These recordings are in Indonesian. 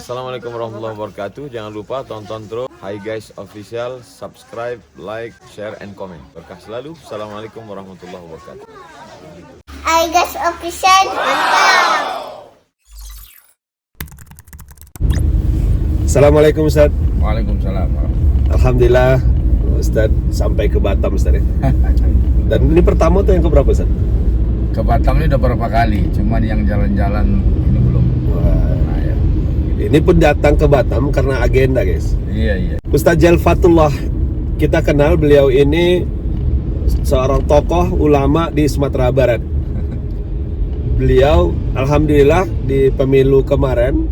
Assalamualaikum warahmatullahi wabarakatuh. Jangan lupa tonton terus Hi Guys Official, subscribe, like, share, and comment. Berkah selalu. Assalamualaikum warahmatullahi wabarakatuh. Hi guys, official, mantap. Assalamualaikum Ustaz. Waalaikumsalam. Alhamdulillah Ustaz sampai ke Batam Ustaz ya. Dan ini pertama tuh yang keberapa Ustaz? Ke Batam ini udah berapa kali, cuman yang jalan-jalan ini belum. Wah, Nah, ya. ini pun datang ke Batam karena agenda guys. Iya. Ustaz Jail Fatullah, kita kenal beliau ini seorang tokoh ulama di Sumatera Barat. Beliau alhamdulillah di pemilu kemarin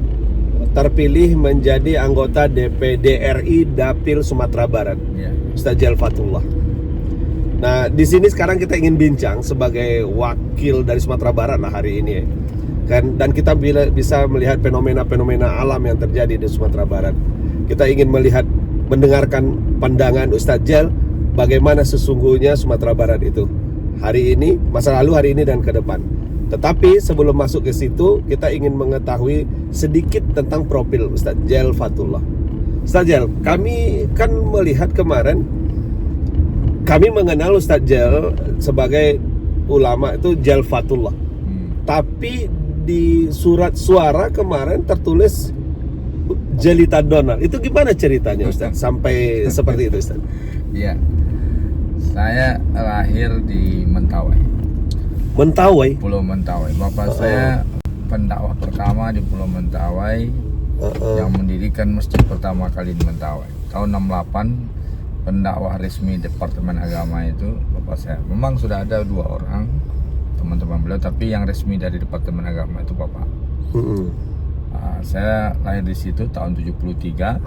terpilih menjadi anggota DPD RI Dapil Sumatera Barat. Iya. Ustaz Jail Fatullah. Nah, di sini sekarang kita ingin bincang sebagai wakil dari Sumatera Barat lah hari ini ya. Dan kita bisa melihat fenomena-fenomena alam yang terjadi di Sumatera Barat. Kita ingin mendengarkan pandangan Ustaz Jail bagaimana sesungguhnya Sumatera Barat itu hari ini, masa lalu, hari ini, dan ke depan. Tetapi sebelum masuk ke situ, kita ingin mengetahui sedikit tentang profil Ustaz Jail Fatullah. Ustaz Jail, kami kan melihat kemarin, kami mengenal Ustaz Jail sebagai ulama itu Jail Fatullah. Tapi di surat suara kemarin tertulis Jelita Donald. Itu gimana ceritanya Ustaz sampai seperti itu Ustaz? Iya. Saya lahir di Mentawai. Mentawai. Pulau Mentawai. Bapak saya pendakwah pertama di Pulau Mentawai yang mendirikan masjid pertama kali di Mentawai. Tahun 68 pendakwah resmi Departemen Agama itu bapak saya. Memang sudah ada 2 orang teman-teman beliau, tapi yang resmi dari Departemen Agama itu bapak. Saya lahir di situ tahun 73.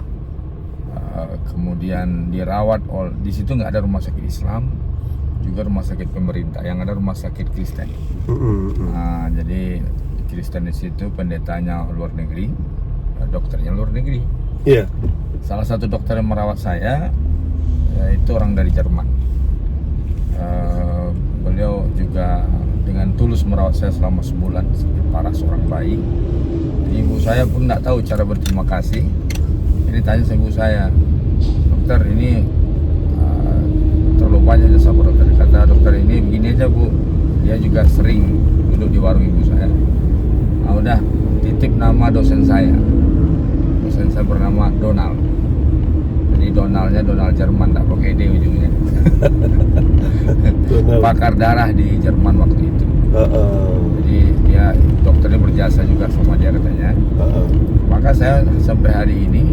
Kemudian dirawat di situ nggak ada rumah sakit Islam, juga rumah sakit pemerintah, yang ada rumah sakit Kristen. Jadi Kristen di situ pendetanya luar negeri, dokternya luar negeri. Iya. Salah satu dokter yang merawat saya itu orang dari Jerman. Beliau juga dengan tulus merawat saya selama sebulan sakit parah seorang bayi. Jadi ibu saya pun tidak tahu cara berterima kasih. Ini tanya sama ibu saya, dokter ini terlalu banyak jasa dokter. Kata dokter ini begini aja bu, dia juga sering duduk di warung ibu saya. Udah titip nama dosen saya. Dosen saya bernama Donald. Jadi Donaldnya Donald Jerman, tak pakai D ujungnya. Pakar darah di Jerman waktu itu. Jadi dia dokternya berjasa juga sama dia katanya. Maka saya sampai hari ini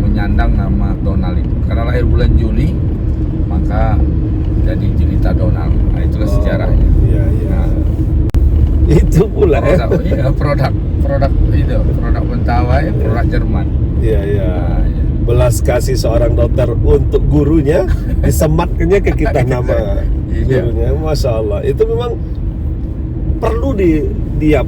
menyandang nama Donald itu. Karena lahir bulan Juli, maka jadi Jelita Donald. Nah, itulah sejarahnya. Iya. Nah, Itu pula produk Mentawai, produk Jerman. Iya. Nah, ya. Belas kasih seorang dokter untuk gurunya, disematkannya ke kita nama gurunya. Masya Allah. Itu memang perlu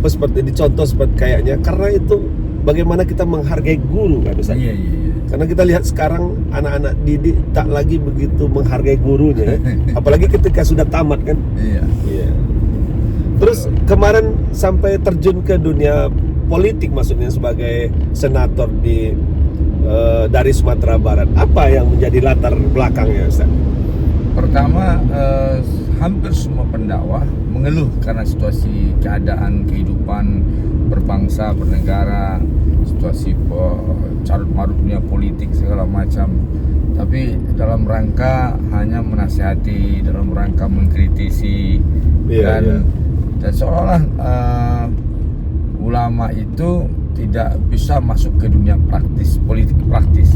seperti dicontoh seperti kayaknya, karena itu bagaimana kita menghargai guru kan Ustaz? Iya. Karena kita lihat sekarang anak-anak didik tak lagi begitu menghargai gurunya, apalagi ketika sudah tamat kan. Iya. Terus kemarin sampai terjun ke dunia politik, maksudnya sebagai senator dari Sumatera Barat. Apa yang menjadi latar belakangnya Ustaz? Pertama, hampir semua pendakwah mengeluh karena situasi keadaan kehidupan berbangsa, bernegara, situasi carut marutnya politik segala macam. Tapi dalam rangka hanya menasihati, dalam rangka mengkritisi, dan seolah-olah ulama itu tidak bisa masuk ke dunia politik praktis.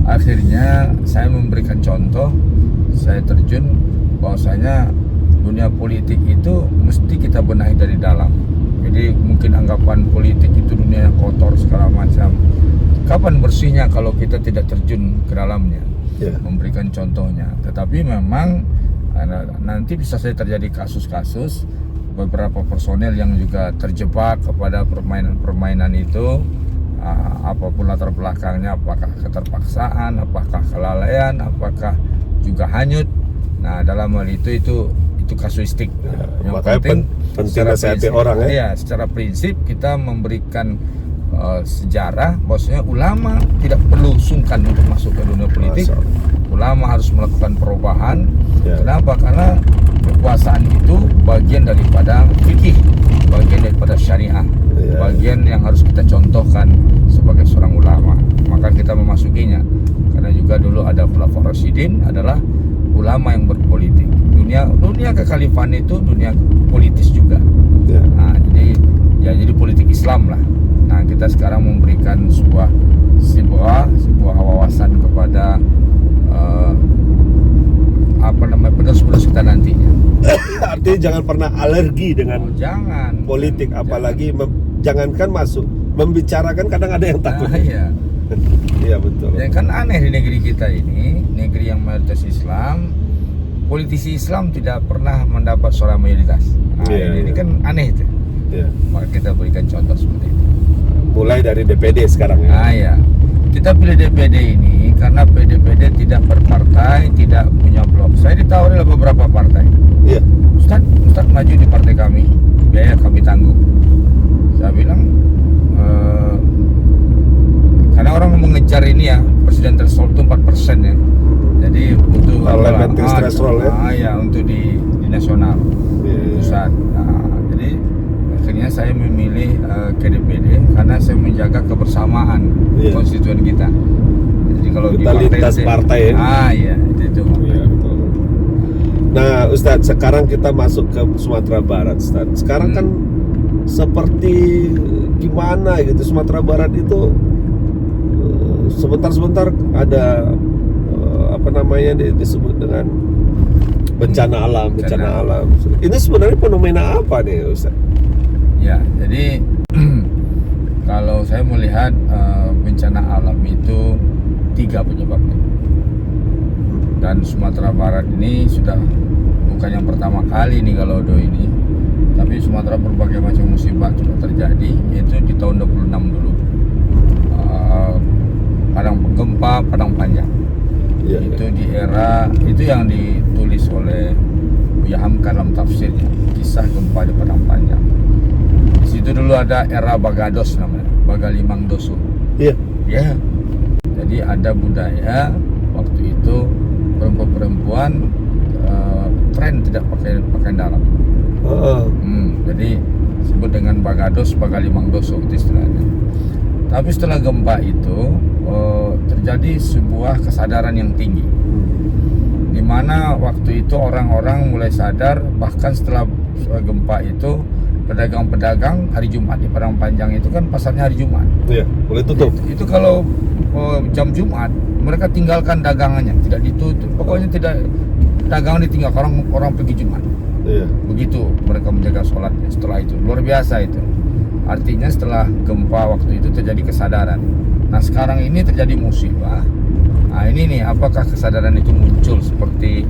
Akhirnya saya memberikan contoh, saya terjun bahwasanya dunia politik itu mesti kita benahi dari dalam. Jadi mungkin anggapan politik itu dunia yang kotor segala macam. Kapan bersihnya kalau kita tidak terjun ke dalamnya? Memberikan contohnya. Tetapi memang nanti bisa saja terjadi kasus-kasus beberapa personel yang juga terjebak kepada permainan itu, apapun latar belakangnya, apakah keterpaksaan, apakah kelalaian, apakah juga hanyut. Nah, dalam hal itu kasuistik. Yang makanya penting nasihati orang ya. Iya, secara prinsip kita memberikan sejarah bahwasanya ulama tidak perlu sungkan untuk masuk ke dunia politik. Masya Allah. Ulama harus melakukan perubahan. Ya. Kenapa? Karena kekuasaan itu bagian daripada fikih, bagian daripada syariah, Ya. bagian yang harus kita contohkan sebagai seorang ulama. Maka kita memasukinya. Karena juga dulu ada Khulafaur Rasyidin adalah ulama yang berpolitik. Dunia kekhalifahan itu dunia politis juga. Ya. Nah, jadi politik Islam lah. Nah, kita sekarang memberikan sebuah wawasan kepada penerus-penerus kita nantinya. Artinya jangan pernah alergi dengan Jangan politik, jangan. apalagi jangankan masuk, membicarakan kadang ada yang takut. Nah, iya. Iya betul. Ya kan aneh di negeri kita ini, negeri yang mayoritas Islam, politisi Islam tidak pernah mendapat suara mayoritas. Nah, Iya, ini iya. kan aneh itu. Ya. Maka kita berikan contoh seperti itu. Mulai dari DPD sekarang ya. Nah ya, kita pilih DPD ini karena PDPD tidak berpartai, tidak punya blok. Saya ditawari oleh beberapa partai. Iya. Ustaz maju di partai kami, biaya kami tanggung. Saya bilang, karena orang mengejar ini ya, presiden threshold itu 4% ya. Jadi butuh Parliamentary threshold ya. Ya, untuk di nasional, Iya, iya. pusat. Nah, jadi akhirnya saya memilih ke DPD karena saya menjaga kebersamaan Iya. konstituen kita. Jadi kalau di Totalitas partai ya. iya itu. Iya, betul. Nah, Ustadz, sekarang kita masuk ke Sumatera Barat, Ustadz. Sekarang kan seperti gimana gitu, Sumatera Barat itu sebentar-sebentar ada apa namanya disebut dengan bencana alam. Ini sebenarnya fenomena apa nih, Ustadz? Ya, jadi kalau saya melihat bencana alam itu 3 penyebabnya. Dan Sumatera Barat ini sudah bukan yang pertama kali nih kalau ini, tapi Sumatera berbagai macam musibah sudah terjadi, yaitu di tahun 26 dulu. Gempa Padang Panjang. Ya, Itu di era itu yang ditulis oleh Buya Hamka dalam tafsirnya, kisah gempa di Padang Panjang. Di situ dulu ada era Bagados namanya, Bagalimang Doso. Iya. Ya. Jadi ada budaya waktu itu perempuan tren tidak pakai pakaian dalam. Jadi disebut dengan Bagados, Bagalimang Doso itu istilahnya. Tapi setelah gempa itu terjadi sebuah kesadaran yang tinggi, di mana waktu itu orang-orang mulai sadar, bahkan setelah gempa itu pedagang-pedagang hari Jumat di Padang Panjang itu kan pasarnya hari Jumat. Iya, boleh tutup. Itu kalau jam Jumat mereka tinggalkan dagangannya, tidak ditutup. Pokoknya tidak, dagangan ditinggalkan, orang pergi Jumat. Iya. Begitu mereka menjaga sholatnya. Setelah itu luar biasa itu. Artinya setelah gempa waktu itu terjadi kesadaran. Nah sekarang ini terjadi musibah. Nah ini nih, apakah kesadaran itu muncul seperti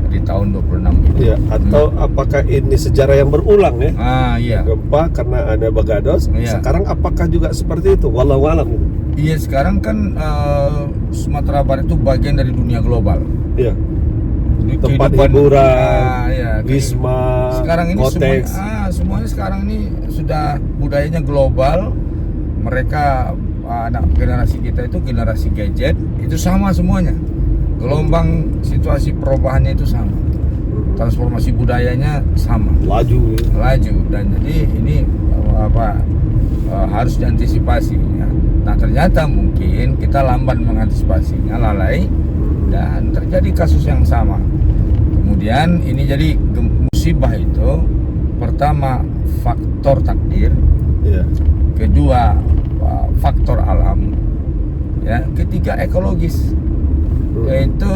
di tahun 26 itu? Iya, atau apakah ini sejarah yang berulang ya? Iya. Gempa karena ada Bagados. Iya. Sekarang apakah juga seperti itu? Wallahu alam gitu. Iya, sekarang kan Sumatera Barat itu bagian dari dunia global. Iya. Jadi Tempat kehidupan- hiburan, iya, wisma, sekarang ini konteks. semuanya sekarang ini sudah budayanya global. Mereka anak generasi kita itu generasi gadget, itu sama semuanya. Gelombang situasi perubahannya itu sama. Transformasi budayanya sama. Laju ya. Laju, dan jadi ini harus diantisipasi ya. Nah ternyata mungkin kita lamban mengantisipasinya, lalai, dan terjadi kasus yang sama. Kemudian ini jadi musibah itu, pertama faktor takdir, Iya. kedua faktor alam, ya, ketiga ekologis, yaitu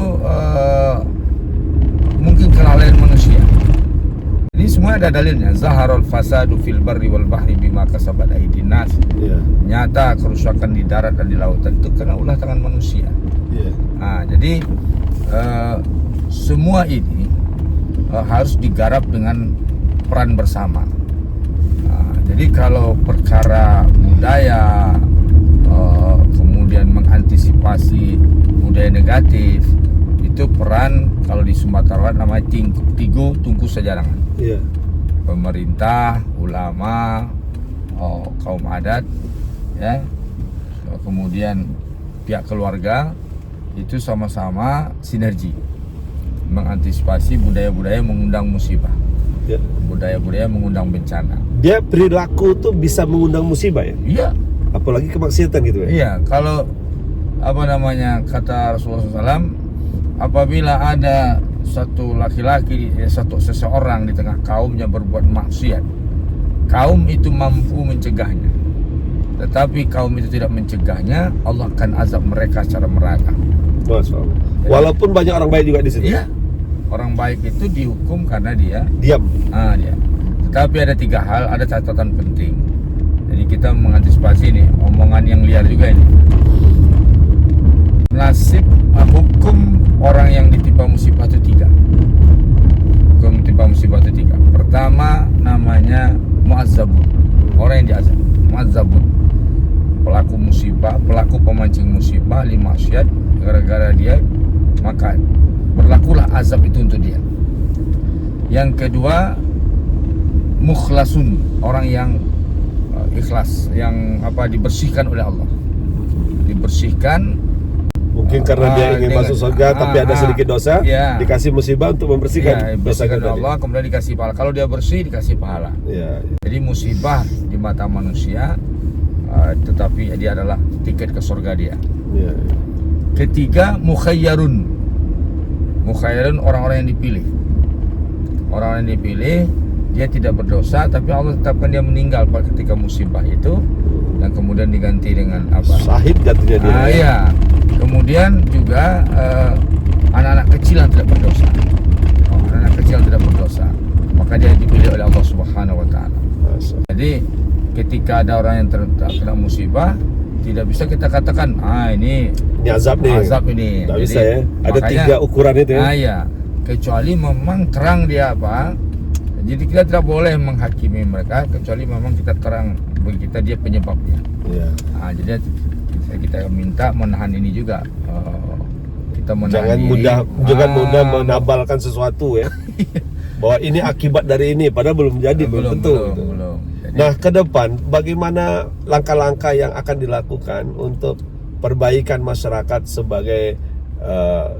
mungkin kelalaian manusia. Ini semua ada dalilnya. Zaharul fasadu fil barri wal bahri bima kasabat aydin nas. Iya. Nyata kerusakan di darat dan di lautan itu karena ulah tangan manusia. Iya. Nah, jadi semua ini harus digarap dengan peran bersama. Nah, jadi kalau perkara budaya, kemudian mengantisipasi budaya negatif, itu peran kalau di Sumatera Barat namanya Tigo Tungku Sejarangan. Iya. Pemerintah, ulama, kaum adat, ya. Kemudian pihak keluarga itu sama-sama sinergi mengantisipasi budaya-budaya mengundang musibah, Ya. budaya-budaya mengundang bencana. Dia perilaku tuh bisa mengundang musibah ya, Iya, apalagi kemaksiatan gitu ya. iya. Kalau kata Rasulullah SAW, apabila ada satu laki-laki, seseorang di tengah kaumnya berbuat maksiat, kaum itu mampu mencegahnya. Tetapi kaum itu tidak mencegahnya, Allah akan azab mereka secara merata. Masya Allah. Walaupun banyak orang baik juga di situ. Iya. Orang baik itu dihukum karena dia Diam. dia. Tetapi ada 3 hal, ada catatan penting. Jadi kita mengantisipasi nih omongan yang liar juga ini. Nasib hukum orang yang ditimpa musibah itu 3. Hukum ditimpa musibah itu 3. Pertama namanya mu'azzabun, orang yang diazab. Mu'azzabun, pelaku musibah, pelaku pemancing musibah, maksiat, gara-gara dia maka berlakulah azab itu untuk dia. Yang kedua mukhlasun, orang yang ikhlas, yang dibersihkan oleh Allah, dibersihkan. Mungkin karena dia ingin masuk surga tapi ada sedikit dosa, ya. dikasih musibah untuk membersihkan dosa Bersihkan kita. Allah, kemudian dikasih pahala. Kalau dia bersih dikasih pahala. Ya. Jadi musibah di mata manusia, tetapi dia adalah tiket ke surga dia. Ya. Ketiga, Mukhayyarun, orang-orang yang dipilih. Orang-orang yang dipilih, dia tidak berdosa, tapi Allah tetapkan dia meninggal ketika musibah itu, dan kemudian diganti dengan apa? Syahid jatuhnya dia. Iya. Kemudian juga anak-anak kecil yang tidak berdosa. Anak-anak kecil yang tidak berdosa, maka dia dipilih oleh Allah Subhanahu wa taala. Jadi ketika ada orang yang terkena musibah, tidak bisa kita katakan ini azab nih. Azab ini. Tidak Jadi, bisa ya. Ada makanya, 3 ukuran itu ya. Iya. Kecuali memang terang dia Jadi kita tidak boleh menghakimi mereka kecuali memang kita terang bagi kita dia penyebabnya. Iya. Jadi kita minta menahan ini juga. Kita menahan Jangan mudah menabalkan sesuatu ya. Bahwa ini akibat dari ini, padahal belum jadi, belum tentu. Belum. Jadi, Nah, ke depan bagaimana langkah-langkah yang akan dilakukan untuk perbaikan masyarakat sebagai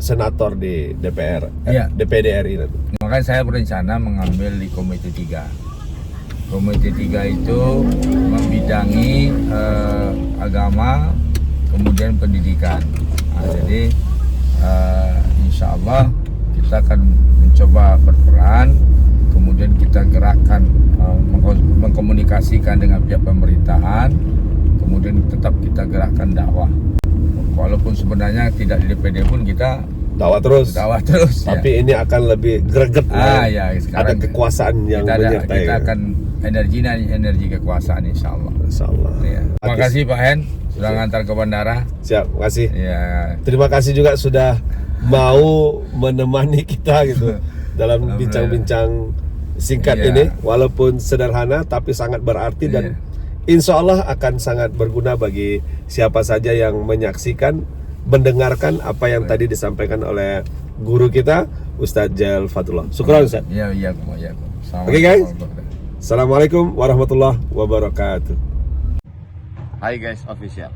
senator di DPR, DPD RI nanti? makanya saya berencana mengambil di Komite 3. Komite 3 itu membidangi agama, kemudian pendidikan. Jadi insya Allah kita akan mencoba berperan, kemudian kita gerakkan, mengkomunikasikan dengan pihak pemerintahan, kemudian tetap kita gerakkan dakwah. Walaupun sebenarnya tidak di DPD pun kita dakwah terus. Tapi ya. ini akan lebih greget. Ya, ada kekuasaan yang menyertai. Kita akan energi kekuasaan insya Allah. Ya. Terima kasih Pak Hen sudah ngantar ke bandara. Siap, terima kasih. Ya. Terima kasih juga sudah mau menemani kita gitu dalam bincang-bincang singkat ini, walaupun sederhana tapi sangat berarti dan insya Allah akan sangat berguna bagi siapa saja yang menyaksikan, mendengarkan apa yang tadi disampaikan oleh guru kita Ustadz Jael Fatullah. Syukran Ustadz. Iya. Oke guys, Assalamualaikum warahmatullahi wabarakatuh. Hi guys official.